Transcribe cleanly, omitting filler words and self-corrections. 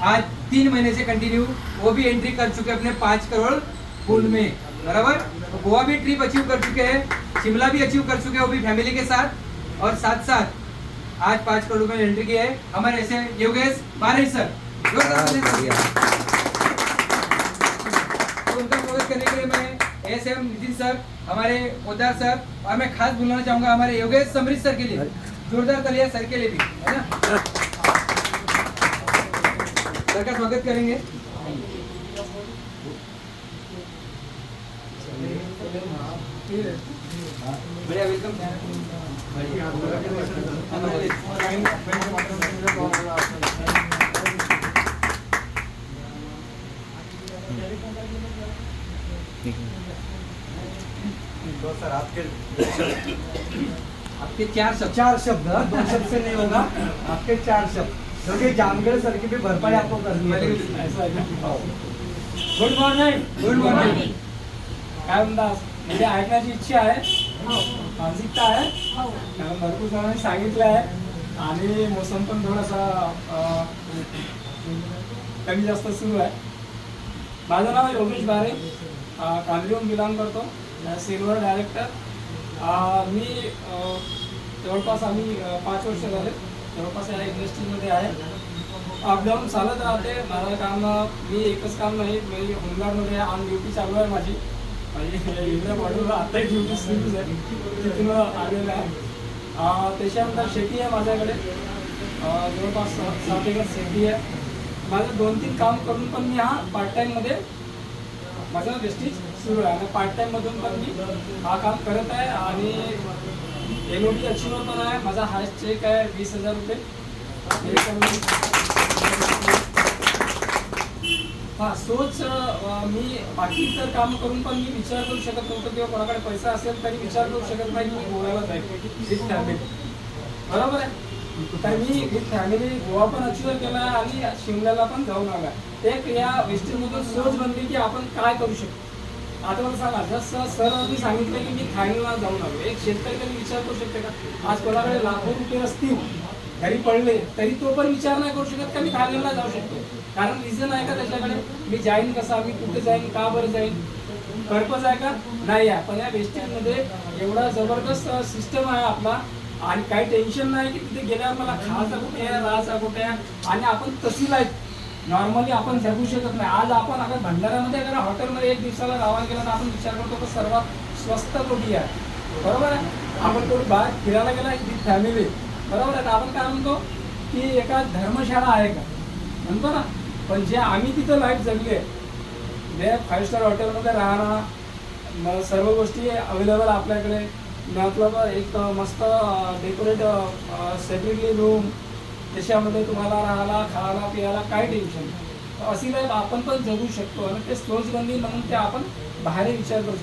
आज 3 महीने से कंटिन्यू वो भी एंट्री कर चुके अपने 5 करोड़ पूल में, बराबर। तो गोवा भी ट्रिप अचीव कर चुके हैं, शिमला भी अचीव कर चुके हैं, वो भी फैमिली के साथ, और साथ साथ आज 5 करोड़ में एंट्री की है हमारे ऐसे योगेश बारिश सर। तो उनका स्वागत करने के लिए मैं एसएम नितिन सर, हमारे पोदार सर, और मैं खास बुलाना चाहूंगा हमारे योगेश समृद्ध सर के लिए, जोरदार तालियां सर के लिए भी, है ना। सर का स्वागत करेंगे। बढ़िया, वेलकम। तो सर आपके 4 शब्द, 4 शब्द, 2 शब्द से नहीं होगा, आपके 4 शब्द, क्योंकि जामगढ़ सर की भी भरपाई आपको करनी है। Good morning. Good morning. काय म्हणतात, म्हणजे ऐकण्याची इच्छा आहे, मानसिकता आहे, कारण भरपूर जणांनी सांगितलं आहे आणि मोसम पण थोडासा कमी जास्त सुरू आहे। माझं नाव योगेश बारे, कांद्रीहून बिलॉंग करतो, सिल्वर डायरेक्टर। मी जवळपास आम्ही 5 वर्ष झाले जवळपास या इंडस्ट्रीमध्ये आहे। अपडाऊन चालत राहते माझं काम। मी एकच काम नाही, मी होमगार्डमध्ये ऑन ड्युटी चालू आहे माझी इंडिया बॉर्डरला आता ड्युटी सुरू आहे, तिथून आलेलं आहे। त्याच्यानंतर शेती आहे माझ्याकडे, जवळपास 7 एकर शेती आहे। माझं 2-3 काम करून पण मी हा पार्ट टाईममध्ये माझं वेस्टेज सुरू आहे, आणि पार्ट टाईममधून पण मी हा काम करत आहे, आणि LOD अचिव्हर पण आहे। माझा हायस्ट चेक आहे 20,000 रुपये। हां, सोच मी बाकी इतर काम करून पण मी विचार करू शकत नव्हतो, किंवा कोणाकडे पैसा असेल तरी विचार करू शकत नाही की मी गोव्याला जाईल विथ फॅमिली, बरोबर आहे। तर मी विथ फॅमिली गोवा पण अचिव्ह केला आहे आणि शिमल्याला पण जाऊन आला। एक या वेस्टर्नमधून सोच बनली की आपण काय करू शकतो। आता मला सांगा, जसं सरनी सांगितलं की मी थायलंडला जाऊन आलो, एक शेतकरी कधी विचार करू शकते का? आज कोणाकडे लाखो रुपये असतील घरी पडले तरी तो पण विचार नाही करू शकत का मी थायलंडला जाऊ शकतो, कारण रिझन आहे का त्याच्याकडे? मी जाईन कसा, मी कुठे जाईन, का बरं जाईन, पर्पज आहे का? नाही आहे। पण या वेस्टर्नमध्ये एवढा जबरदस्त सिस्टम आहे आपला, आणि काही टेन्शन नाही की तिथे गेल्यावर मला खायचा कुठे आहे, राहायचा कुठे आहे, आणि आपण तशी लाईफ नॉर्मली आपण जगू शकत नाही। आज आपण अगर भंडाऱ्यामध्ये अगर हॉटेलमध्ये 1 दिवसाला राहायला गेला तर आपण विचार करतो की सर्वात स्वस्त कुठे आहे, बरोबर आहे। आपण कुठे बाहेर फिरायला गेला विथ फॅमिली, बरोबर आहे, तर आपण काय म्हणतो की एका धर्मशाळा आहे का, म्हणतो ना। पण जे आम्ही तिथं लाईफ जगली आहे, जे 5 स्टार हॉटेलमध्ये राहणं, सर्व गोष्टी अवेलेबल आपल्याकडे, मतलब एक मस्त डेकोरेट सेपरेटली रूम, त्याच्यामध्ये तुम्हाला राहायला खायला पियाला काय टेन्शन, अशी लाईफ आपण पण जगू शकतो, आणि ते स्लोज बनली म्हणून ते आपण बाहेर विचार करू शकतो।